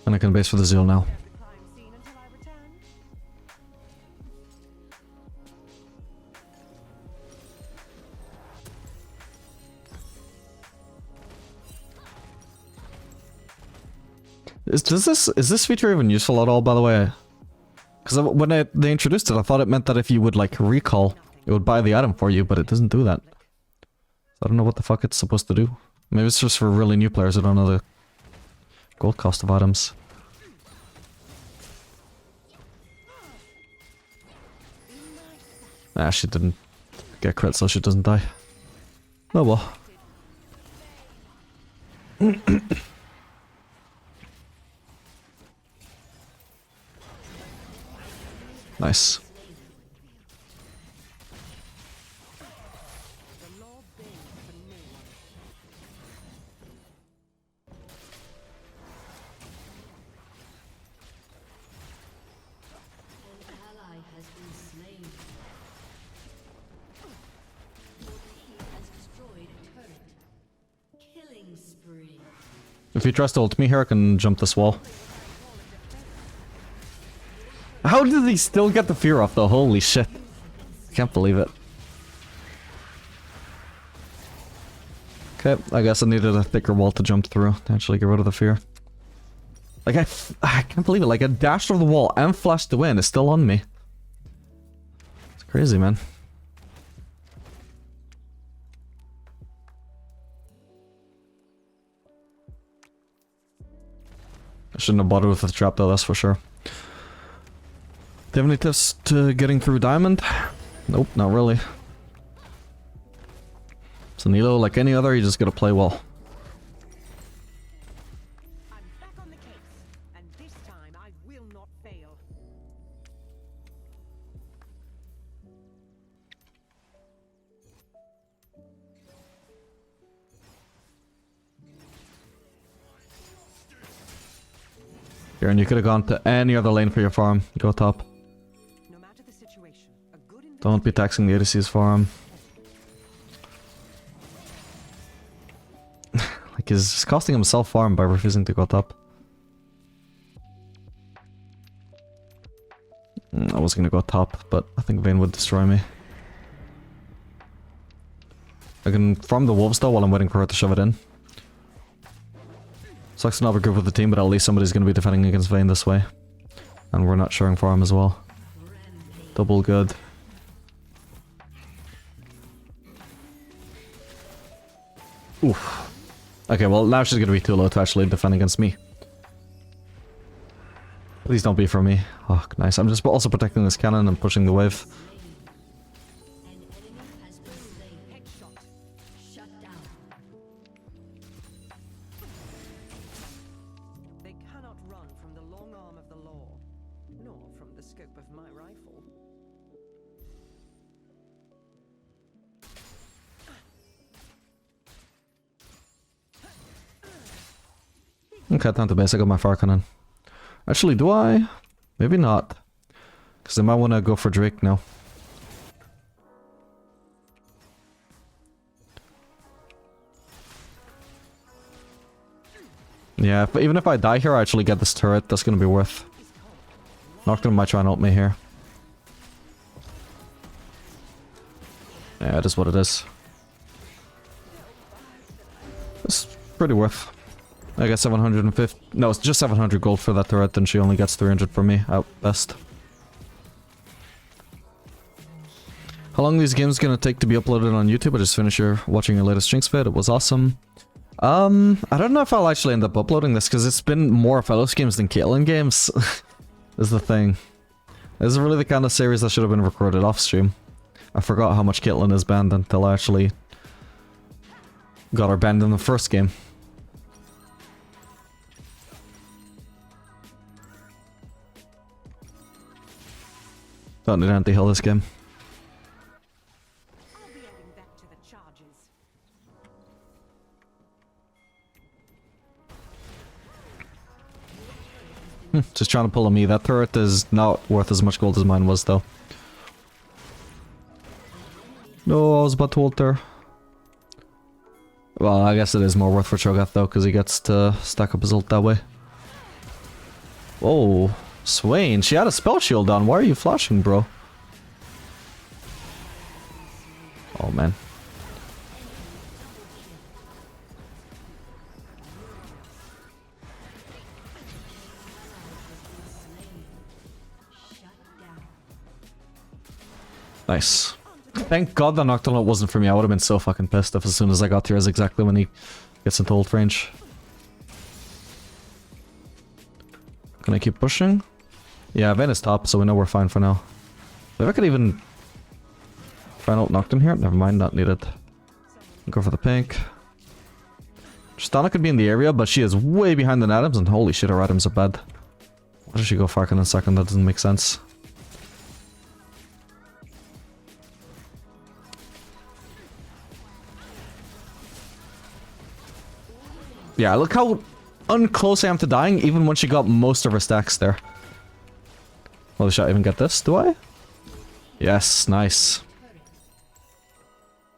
And I can base for the Zeal now. Crime scene until I return. Is this feature even useful at all, by the way? Because when they introduced it, I thought it meant that if you would like recall, it would buy the item for you, but it doesn't do that. I don't know what the fuck it's supposed to do. Maybe it's just for really new players who don't know the gold cost of items. Nah, she didn't get crit, so she doesn't die. Oh well. Nice. The law bends for no one. If he tries to ult me here, I can jump this wall. How did he still get the fear off though? Holy shit. Can't believe it. Okay, I guess I needed a thicker wall to jump through to actually get rid of the fear. Like, I can't believe it. Like, I dashed over the wall and flashed away and it's still on me. It's crazy, man. I shouldn't have bothered with the trap though, that's for sure. Do you have any tips to getting through Diamond? Nope, not really. So Nilo, like any other, you just gotta play well. I'm back on the case, and this time I will not fail. Here, and you could have gone to any other lane for your farm. Go top. No matter the situation, a good Don't be taxing the ADC's farm. Like, he's costing himself farm by refusing to go top. I was gonna go top, but I think Vayne would destroy me. I can farm the wolves though while I'm waiting for her to shove it in. Sucks to not be good with the team, but at least somebody's gonna be defending against Vayne this way. And we're not sharing farm as well. Double good. Oof. Okay, well now she's gonna be too low to actually defend against me. Please don't be for me. Oh, nice. I'm just also protecting this cannon and pushing the wave. They cannot run from the long arm of the law, nor from the scope of my rifle. Okay, time to basic up my fire cannon. Actually, do I? Maybe not. Because I might want to go for Drake now. Yeah, even if I die here, I actually get this turret. That's going to be worth. Nocturne might try and ult me here. Yeah, it is what it is. It's pretty worth. I get 750. No, it's just 700 gold for that turret, and she only gets 300 from me at best. How long are these games gonna take to be uploaded on YouTube? I just finished watching your latest Jinx vid. It was awesome. I don't know if I'll actually end up uploading this because it's been more Fellows games than Caitlyn games. Is the thing. This is really the kind of series that should have been recorded off stream. I forgot how much Caitlyn is banned until I actually got her banned in the first game. Don't need anti-heal this game. I'll be adding that to the charges. Just trying to pull on me. That turret is not worth as much gold as mine was, though. No, I was about to ult her. Well, I guess it is more worth for Cho'Gath, though, because he gets to stack up his ult that way. Whoa. Swain, she had a spell shield on. Why are you flashing, bro? Oh, man. Nice. Thank God the Nocturne wasn't for me. I would have been so fucking pissed if as soon as I got here is exactly when he gets into ult range. Can I keep pushing? Yeah, Vayne is top, so we know we're fine for now. Maybe I could even try and ult Nocturne here. Never mind, not needed. Go for the pink. Tristana could be in the area, but she is way behind the Adams, and holy shit, her items are bad. Why does she go Farkin in second? That doesn't make sense. Yeah, look how unclose I am to dying, even when she got most of her stacks there. Well, should I even get this? Do I? Yes, nice.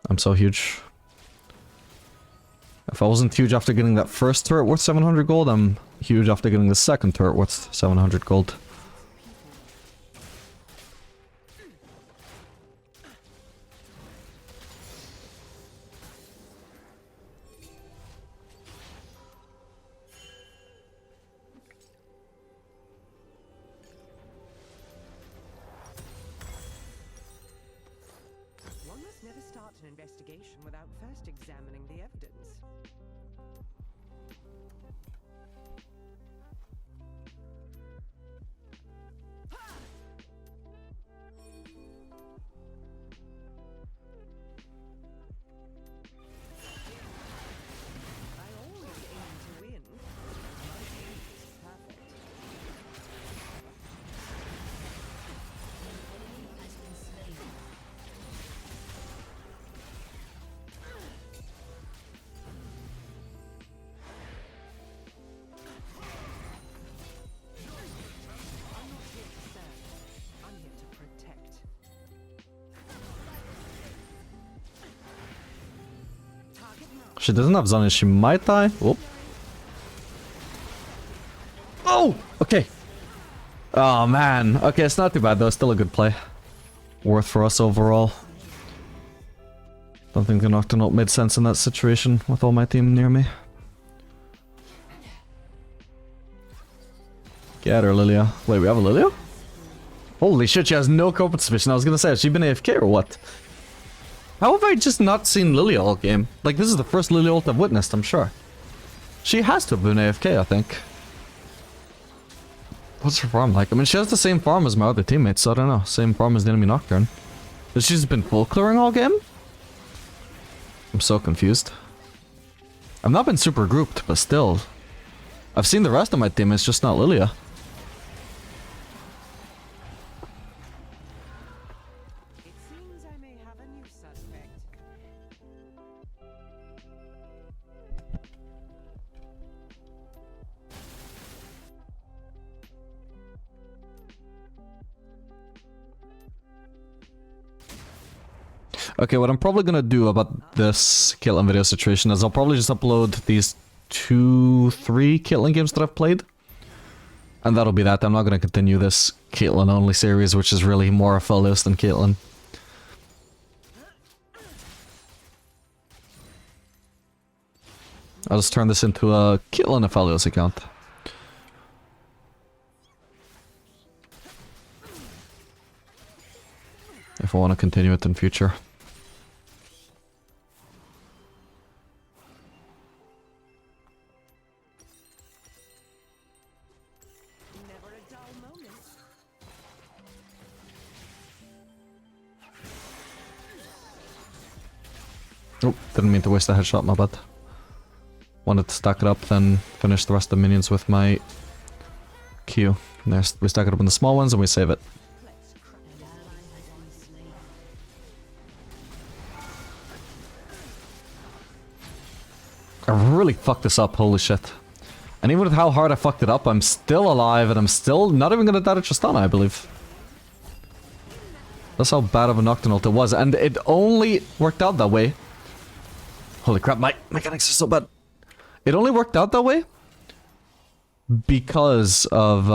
I'm so huge. If I wasn't huge after getting that first turret worth 700 gold, I'm huge after getting the second turret worth 700 gold. One must never start an investigation without first examining the evidence. I always aim to win. My aim is perfect. I'm not here to serve. I'm here to protect. Target marked. She doesn't have Zanya, she might die. Whoop. Oh! Okay. Oh man. Okay, it's not too bad though, still a good play. Worth for us overall. Don't think the Nocturne ult made sense in that situation with all my team near me. Get her, Lilia. Wait, we have a Lilia? Holy shit, she has no compensation. I was gonna say, has she been AFK or what? How have I just not seen Lilia all game? Like, this is the first Lilia ult I've witnessed, I'm sure. She has to have been AFK, I think. What's her farm like? I mean, she has the same farm as my other teammates, so I don't know. Same farm as the enemy Nocturne. Has she just been full clearing all game? I'm so confused. I've not been super grouped, but still. I've seen the rest of my team, it's just not Lilia. It seems I may have a new suspect. Okay, what I'm probably gonna do about this Caitlyn video situation is I'll probably just upload these 2-3 Caitlyn games that I've played. And that'll be that. I'm not gonna continue this Caitlyn only series, which is really more Aphelios than Caitlyn. I'll just turn this into a Caitlyn Aphelios account. If I want to continue it in future. Never a dull moment. Oh, didn't mean to waste a headshot, my bad. Wanted to stack it up, then finish the rest of the minions with my Q. Next, we stack it up in the small ones and we save it. I really fucked this up, holy shit. And even with how hard I fucked it up, I'm still alive and I'm still not even gonna die to Tristana, I believe. That's how bad of a Nocturne ult it was, and it only worked out that way. Holy crap, my mechanics are so bad. It only worked out that way because of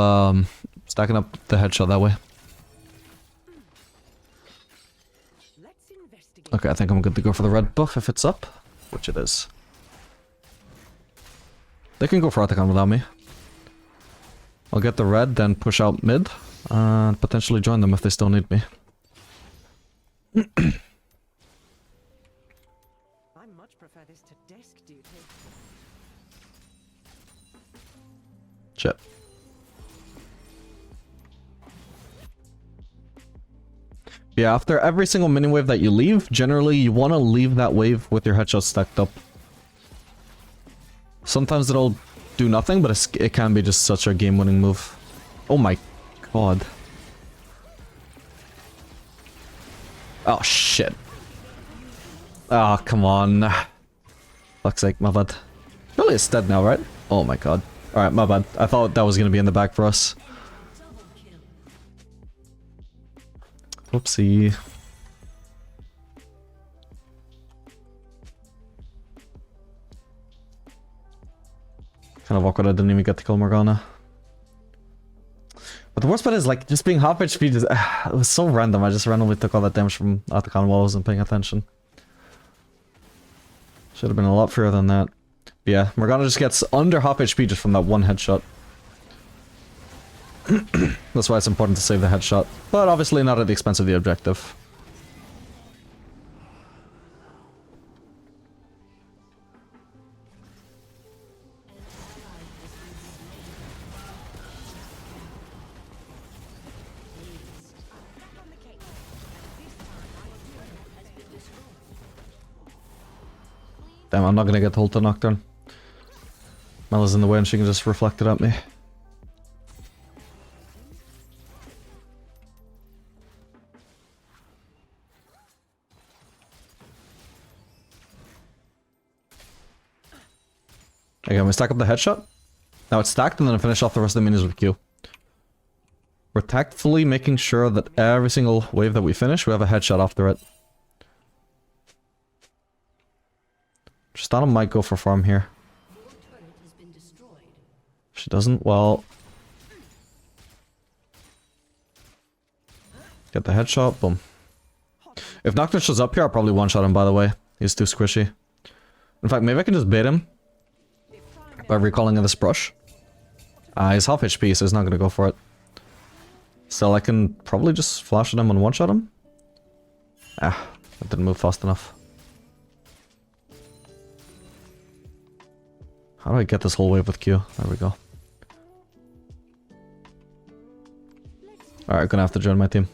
stacking up the headshot that way. Let's investigate. Okay, I think I'm good to go for the red buff if it's up, which it is. They can go for Atakan without me. I'll get the red, then push out mid, and potentially join them if they still need me. I much prefer this to desk duty. Shit. Yeah, after every single mini wave that you leave, generally you want to leave that wave with your headshots stacked up. Sometimes it'll do nothing, but it can be just such a game-winning move. Oh my god. Oh shit. Oh, come on. Fuck's sake, my bad. Surely it's dead now, right? Oh my god. Alright, my bad. I thought that was gonna be in the bag for us. Whoopsie. Kind of awkward I didn't even get to kill Morgana. But the worst part is, like, just being half HP just... it was so random. I just randomly took all that damage from Atakan while I wasn't paying attention. Should have been a lot freer than that. But yeah, Morgana just gets under half HP just from that one headshot. That's why it's important to save the headshot. But obviously not at the expense of the objective. Damn, I'm not gonna get hold to Nocturne. Mela's in the way and she can just reflect it at me. Again, we stack up the headshot. Now it's stacked and then I finish off the rest of the minions with Q. We're tactfully making sure that every single wave that we finish, we have a headshot after it. Tristana might go for farm here. If she doesn't, well... Get the headshot, boom. If Nocturne shows up here, I'll probably one-shot him, by the way. He's too squishy. In fact, maybe I can just bait him by recalling this brush. He's half HP, so he's not gonna go for it. So I can probably just flash at him and one-shot him. Ah, that didn't move fast enough. How do I get this whole wave with Q? There we go. Alright, gonna have to join my team.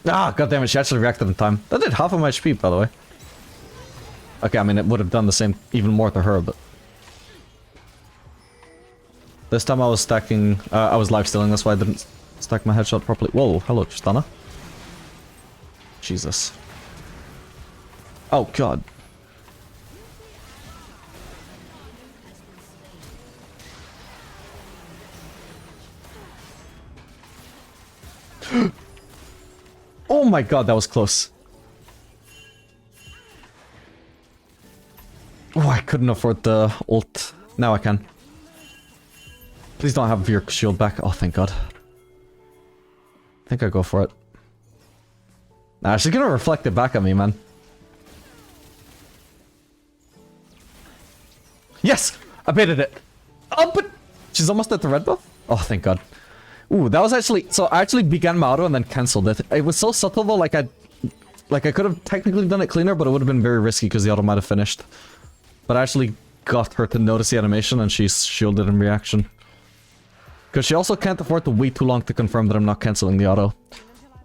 Ah, goddammit, she actually reacted in time. That did half of my HP, by the way. Okay, I mean, it would have done the same, even more to her, but... This time I was stacking... I was life-stealing, that's why I didn't stack my headshot properly. Whoa, hello, Tristana. Jesus. Oh, God. Oh my God, that was close. Oh, I couldn't afford the ult. Now I can. Please don't have your shield back. Oh, thank God. I think I go for it. Nah, she's gonna reflect it back at me, man. Yes! I baited it! Oh, but... She's almost at the red buff? Oh, thank God. Ooh, that was actually... So I actually began my auto and then cancelled it. It was so subtle though, like I could have technically done it cleaner, but it would have been very risky because the auto might have finished. But I actually got her to notice the animation and she shielded in reaction. Because she also can't afford to wait too long to confirm that I'm not cancelling the auto.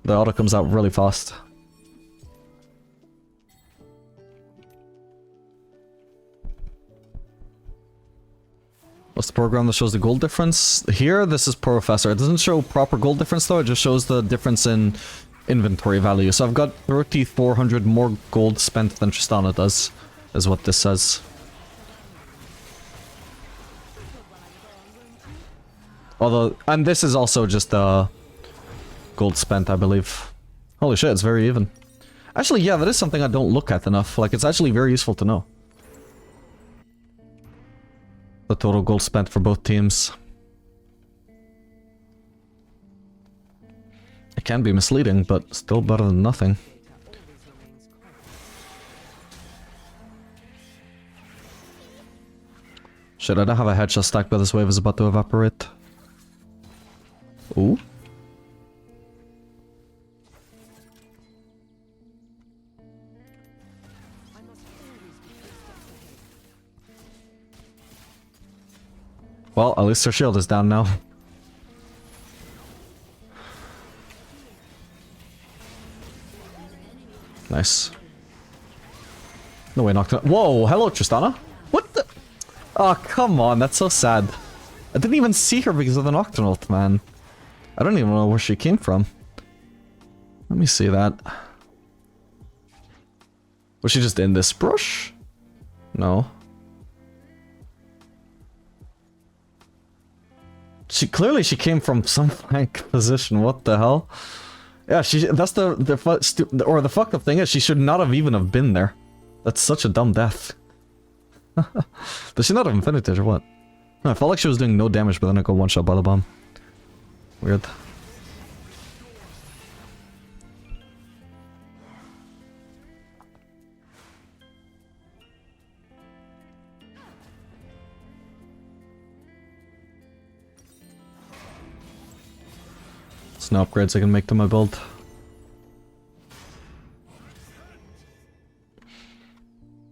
The auto comes out really fast. What's the program that shows the gold difference? Here, this is Professor. It doesn't show proper gold difference though, it just shows the difference in inventory value. So I've got 3,400 more gold spent than Tristana does, is what this says. Although, and this is also just gold spent, I believe. Holy shit, it's very even. Actually, yeah, that is something I don't look at enough. Like, it's actually very useful to know. The total gold spent for both teams. It can be misleading, but still better than nothing. Shit, I don't have a headshot stack, but this wave is about to evaporate. Ooh. Well, at least her shield is down now. Nice. No way, Nocturne. Whoa, hello, Tristana. What the? Oh, come on, that's so sad. I didn't even see her because of the Nocturne ult, man. I don't even know where she came from. Let me see that. Was she just in this brush? No. Clearly she came from some flank position. What the hell? Yeah, that's the fucked up thing is she should not have even have been there. That's such a dumb death. Does she not have Infinity or what? I felt like she was doing no damage, but then I got one shot by the bomb. Weird. There's no upgrades I can make to my build.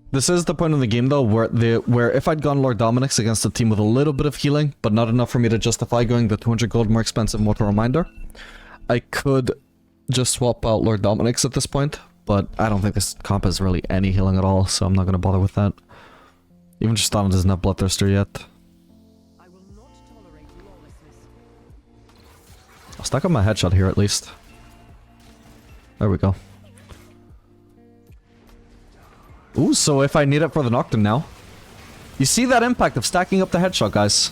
This is the point in the game though where if I'd gone Lord Dominic's against a team with a little bit of healing, but not enough for me to justify going the 200 gold more expensive Mortal Reminder, I could just swap out Lord Dominic's at this point, but I don't think this comp has really any healing at all, so I'm not going to bother with that. Even Tristana doesn't have Bloodthirster yet. I will not tolerate lawlessness. I'll stack up my headshot here at least. There we go. Ooh, so if I need it for the Nocturne now. You see that impact of stacking up the headshot, guys.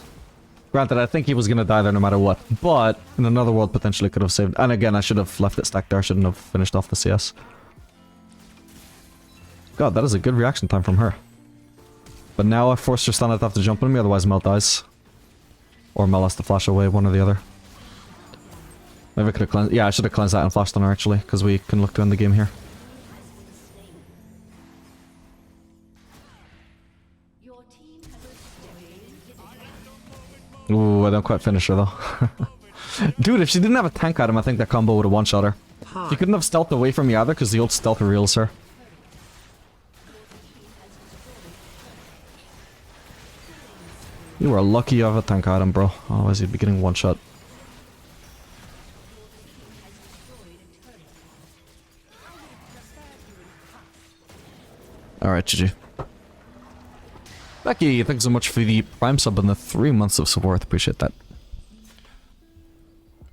Granted, I think he was gonna die there no matter what, but in another world potentially could have saved. And again, I should have left it stacked there. I shouldn't have finished off the CS. God, that is a good reaction time from her. But now I forced Tristana to have to jump on me, otherwise Mel dies. Or Mel has to flash away, one or the other. Maybe I could have cleansed. Yeah, I should have cleansed that and flashed on her actually, because we can look to end the game here. Ooh, I don't quite finish her though. Dude, if she didn't have a tank item, I think that combo would have one-shot her. She couldn't have stealthed away from me either, because the ult stealth reveals her. You are lucky you have a tank item, bro. Otherwise you'd be getting one-shot. Alright, GG. Becky, thanks so much for the Prime sub and the 3 months of support. Appreciate that.